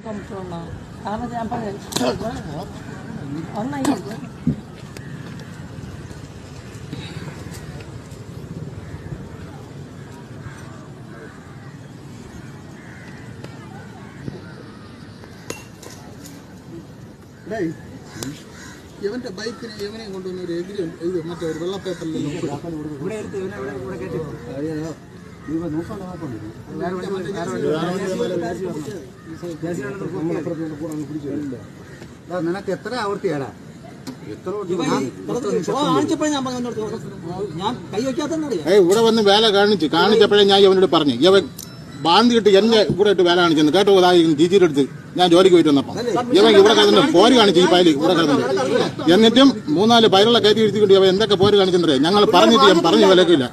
കാരണം ഞാൻ പറയാം ഒന്നായി ഇവന്റെ ബൈക്കിന് ഇവനെ കൊണ്ടുവന്ന ഒരു എഗ്രി ഇത് മറ്റേ ഒരു വെള്ള പേപ്പറിൽ നിനക്ക് എത്ര ആവർത്തിയാടാ ഇവിടെ വന്ന് വേല കാണിച്ചപ്പോഴേ ഞാൻ ഇവനോട് പറഞ്ഞു ഇവൻ ബാന്തിയിട്ട് എന്നെ ഇവിടെ ഇട്ട് വേല കാണിച്ചെന്ന് കേട്ടോ ടീച്ചറുടെ അടുത്ത് ഞാൻ ജോലിക്ക് പോയിട്ട് വന്നപ്പോ ഇവൻ ഇവിടെ കിടന്നിട്ട് പോര് കാണിച്ചു ഈ പയല് ഇവിടെ കിടന്നിട്ട് എന്നിട്ടും 3-4 പയലുള്ള കയറ്റി എടുത്തിട്ട് ഇവ എന്തൊക്കെ പോര് കാണിച്ചെന്നറിയാം ഞങ്ങൾ പറഞ്ഞിട്ട് ഞാൻ പറഞ്ഞു വിലക്കില്ല